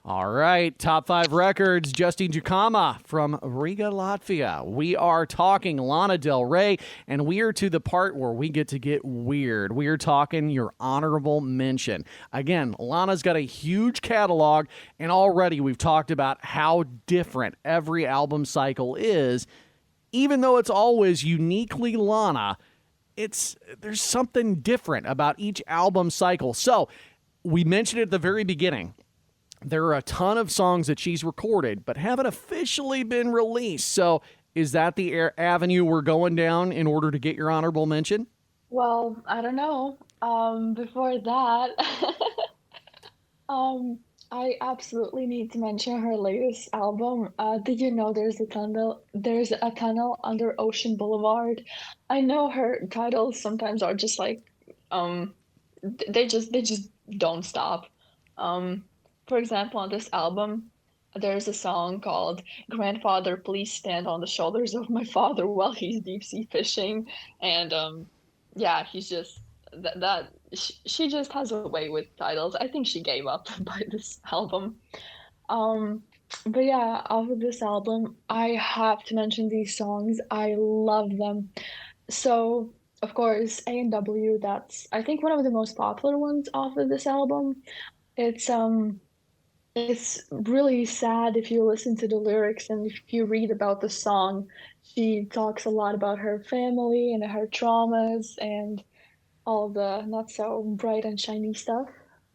All right, top five records. Justine Jukama from Riga, Latvia. We are talking Lana Del Rey, and we are to the part where we get to get weird. We are talking your honorable mention. Again, Lana's got a huge catalog, and already we've talked about how different every album cycle is. Even though it's always uniquely Lana, there's something different about each album cycle. So we mentioned at the very beginning, there are a ton of songs that she's recorded, but haven't officially been released. So is that the avenue we're going down in order to get your honorable mention? Well, I don't know. Before that, um, I absolutely need to mention her latest album. Did you know there's a tunnel under Ocean Boulevard? I know her titles sometimes are just like, um, they just don't stop. Um, for example, on this album, there's a song called "Grandfather, Please Stand on the Shoulders of My Father While He's Deep Sea Fishing," and yeah, he's just that she just has a way with titles. I think she gave up by this album. Um, but yeah, off of this album, I have to mention these songs. I love them. So, of course, A&W, that's I think one of the most popular ones off of this album. It's it's really sad if you listen to the lyrics and if you read about the song. She talks a lot about her family and her traumas and all the not so bright and shiny stuff.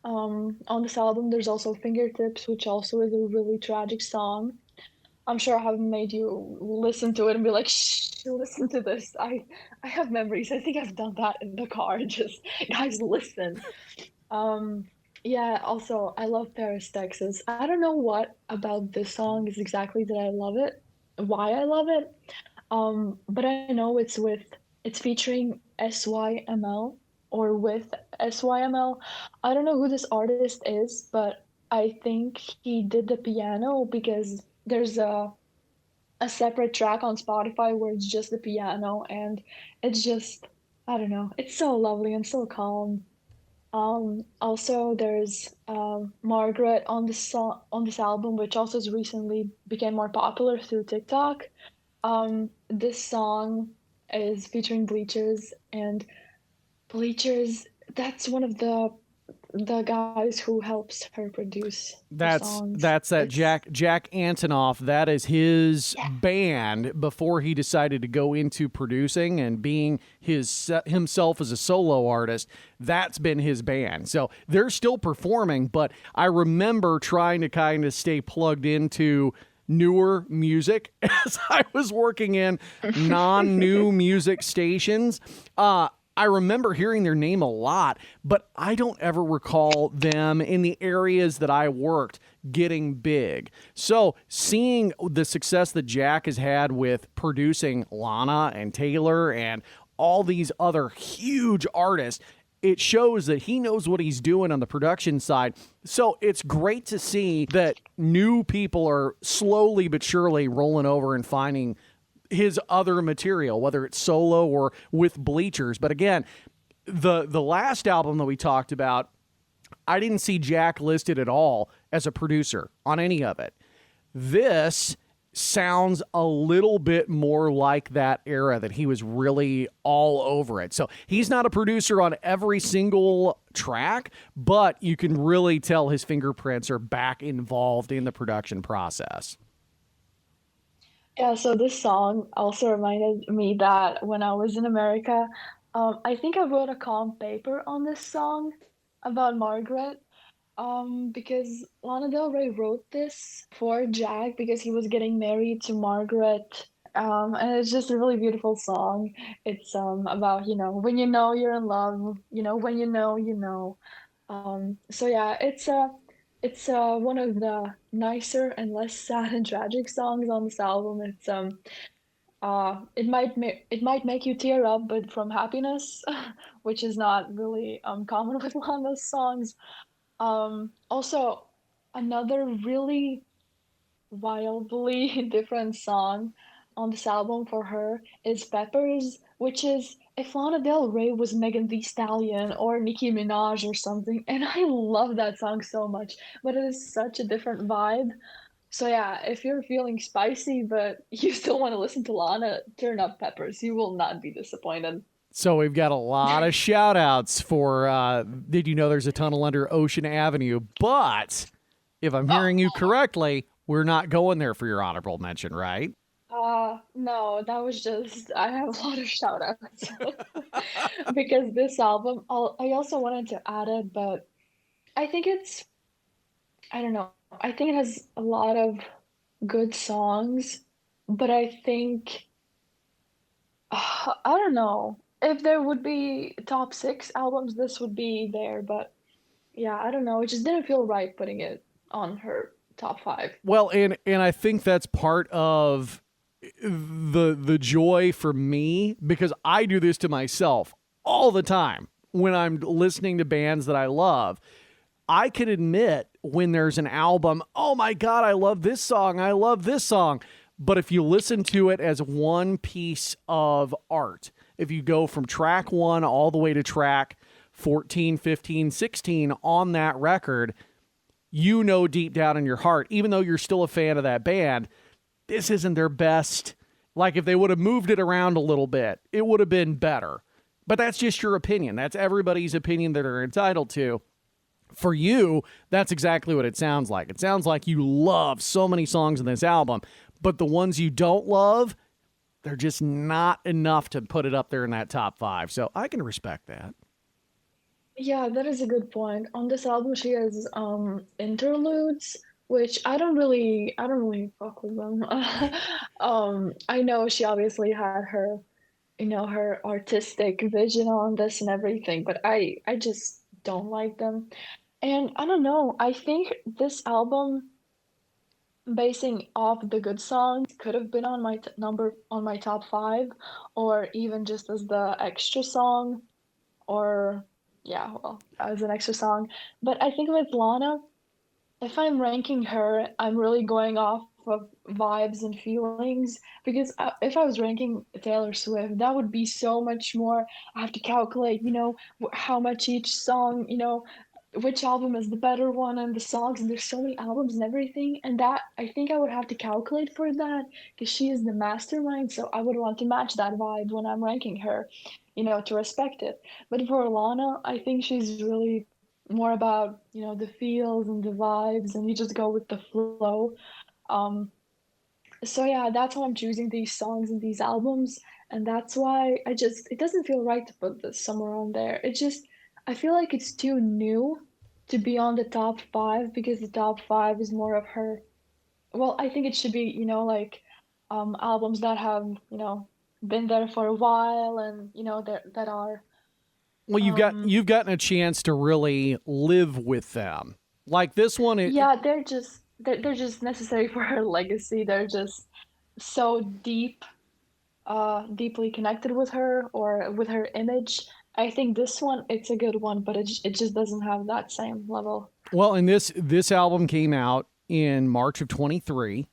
On this album, there's also Fingertips, which also is a really tragic song. I'm sure I haven't made you listen to it and be like, shh, listen to this. I have memories. I think I've done that in the car. Just, guys, listen. Um, yeah, also, I love Paris, Texas. I don't know what about this song is exactly that I love it, why I love it. But I know it's featuring SYML or with SYML. I don't know who this artist is, but I think he did the piano because there's a separate track on Spotify where it's just the piano and it's just I don't know, it's so lovely and so calm. Also, there's Margaret on this album, which also has recently became more popular through TikTok. This song is featuring Bleachers, and Bleachers, that's one of the guys who helps her produce her That's songs. that's that It's Jack Antonoff. That is his yeah. band before he decided to go into producing and being himself as a solo artist. That's been his band. So they're still performing, but I remember trying to kind of stay plugged into newer music as I was working in non-new music stations. I remember hearing their name a lot, but I don't ever recall them in the areas that I worked getting big. So, seeing the success that Jack has had with producing Lana and Taylor and all these other huge artists, it shows that he knows what he's doing on the production side. So it's great to see that new people are slowly but surely rolling over and finding his other material, whether it's solo or with Bleachers. But again, the last album that we talked about, I didn't see Jack listed at all as a producer on any of it. This sounds a little bit more like that era that he was really all over it. So he's not a producer on every single track, but you can really tell his fingerprints are back involved in the production process. Yeah, so this song also reminded me that when I was in America, I think I wrote a comp paper on this song about Margaret. Because Lana Del Rey wrote this for Jack because he was getting married to Margaret. And it's just a really beautiful song. It's about, when you know you're in love, when you know, you know. So yeah, it's one of the nicer and less sad and tragic songs on this album. It might make you tear up, but from happiness, which is not really common with Lana's songs. Also, another really wildly different song. on this album for her is Peppers, which is if Lana Del Rey was Megan Thee Stallion or Nicki Minaj or something. And I love that song so much, but it is such a different vibe. So yeah, if you're feeling spicy but you still want to listen to Lana, turn up Peppers. You will not be disappointed. So we've got a lot of shout outs for Did You Know There's a Tunnel Under Ocean Avenue? But if I'm hearing you correctly, we're not going there for your honorable mention, right? No, that was just, I have a lot of shout outs because this album, I also wanted to add it, but I think it's, I don't know, I think it has a lot of good songs, but I think, I don't know, if there would be top six albums, this would be there, but yeah, I don't know, it just didn't feel right putting it on her top five. Well, and I think that's part of the joy for me because I do this to myself all the time when I'm listening to bands that I love. I can admit when there's an album, oh my God, I love this song. I love this song. But if you listen to it as one piece of art, if you go from track 1 all the way to track 14, 15, 16 on that record, you know deep down in your heart, even though you're still a fan of that band, this isn't their best. Like if they would have moved it around a little bit, it would have been better. But that's just your opinion. That's everybody's opinion that they're entitled to. For you, that's exactly what it sounds like. It sounds like you love so many songs in this album, but the ones you don't love, they're just not enough to put it up there in that top 5. So I can respect that. Yeah, that is a good point. On this album, she has interludes, which I don't really fuck with them. I know she obviously had her, her artistic vision on this and everything, but I just don't like them. And I don't know, I think this album, basing off the good songs, could have been on my number on my top five, or even just as the extra song, or yeah, well, as an extra song. But I think with Lana, if I'm ranking her, I'm really going off of vibes and feelings because if I was ranking Taylor Swift, that would be so much more. I have to calculate, how much each song, which album is the better one and the songs, and there's so many albums and everything. And that I think I would have to calculate for that because she is the mastermind. So I would want to match that vibe when I'm ranking her, to respect it. But for Lana, I think she's really more about, the feels and the vibes, and you just go with the flow. Um, so yeah, that's why I'm choosing these songs and these albums, and that's why it doesn't feel right to put this somewhere on there. I feel like it's too new to be on the top five because the top five is more of her. Well, I think it should be, like albums that have, been there for a while and, that are Well, um you've gotten a chance to really live with them. Like this one, yeah, they're just necessary for her legacy. They're just so deeply connected with her or with her image. I think this one, it's a good one, but it just doesn't have that same level. well, and this album came out in March of 23,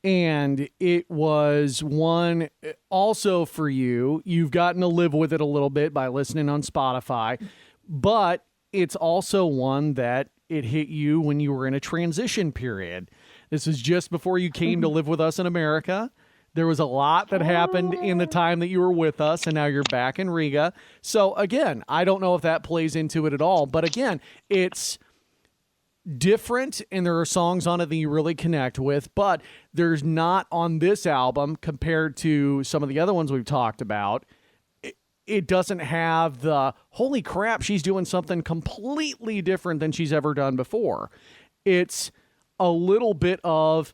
and it was one also for you. You've gotten to live with it a little bit by listening on Spotify, but it's also one that it hit you when you were in a transition period. This is just before you came to live with us in America. There was a lot that happened in the Oh, time that you were with us, and now you're back in Riga. So, again, I don't know if that plays into it at all. But again, it's different, and there are songs on it that you really connect with, but there's not on this album compared to some of the other ones we've talked about. It doesn't have the holy crap, she's doing something completely different than she's ever done before. It's a little bit of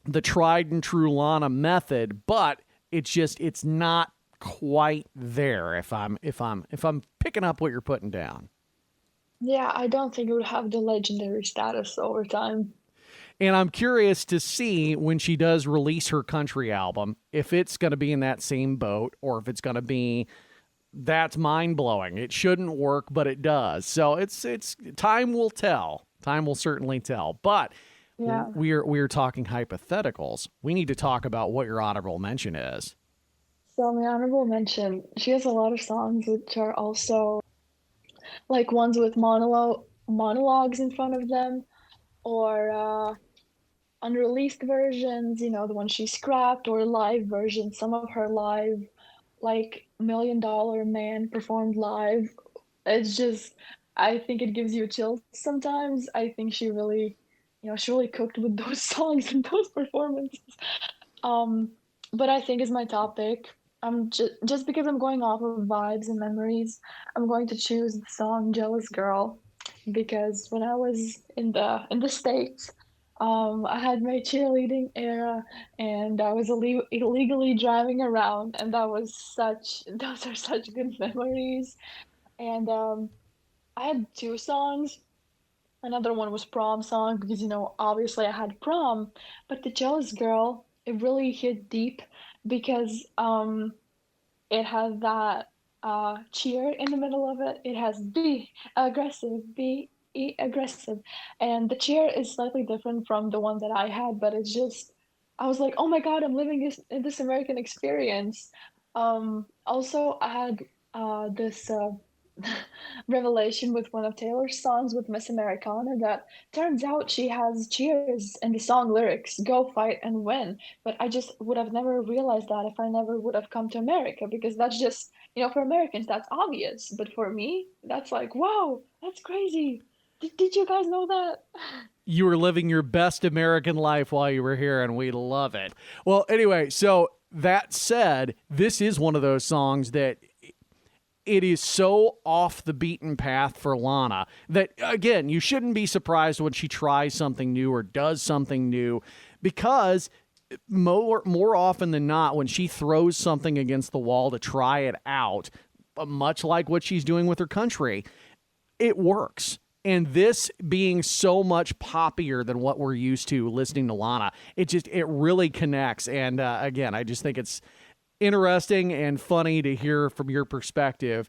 the tried and true Lana method, but it's not quite there if I'm picking up what you're putting down. yeah, I don't think it would have the legendary status over time. And I'm curious to see when she does release her country album if it's going to be in that same boat or if it's going to be that's mind blowing. It shouldn't work, but it does. So it's time will tell. Time will certainly tell. But Yeah. we're talking hypotheticals. We need to talk about what your honorable mention is. So my honorable mention, she has a lot of songs which are also like ones with monologues in front of them, or unreleased versions, the ones she scrapped, or live versions. Some of her live, like Million Dollar Man performed live. It's just, I think it gives you chills sometimes. I think she really cooked with those songs and those performances. Um, but I think is my topic. I'm just because I'm going off of vibes and memories, I'm going to choose the song "Jealous Girl" because when I was in the States, I had my cheerleading era, and I was illegally driving around, and those are such good memories. And I had two songs. Another one was prom song because obviously I had prom, but the Jealous Girl, it really hit deep because it has that cheer in the middle of it. It has be aggressive, and the cheer is slightly different from the one that I had, but it's just I was like, oh my God, I'm living this American experience. Also, I had this revelation with one of Taylor's songs with Miss Americana that turns out she has cheers in the song lyrics, go fight and win. But I just would have never realized that if I never would have come to America because that's just, for Americans, that's obvious. But for me, that's like, wow, that's crazy. Did you guys know that? You were living your best American life while you were here, and we love it. Well, anyway, so that said, this is one of those songs that it is so off the beaten path for Lana that, again, you shouldn't be surprised when she tries something new or does something new, because more often than not, when she throws something against the wall to try it out, much like what she's doing with her country, it works. And this being so much poppier than what we're used to listening to Lana, it really connects. And again, I just think it's interesting and funny to hear from your perspective.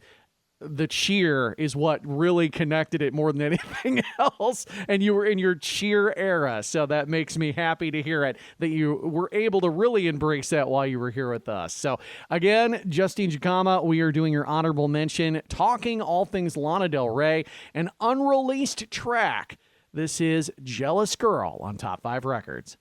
The cheer is what really connected it more than anything else, and you were in your cheer era, so that makes me happy to hear it, that you were able to really embrace that while you were here with us. So again, Justine Jukama, we are doing your honorable mention, talking all things Lana Del Rey, an unreleased track. This is Jealous Girl on Top 5 Records.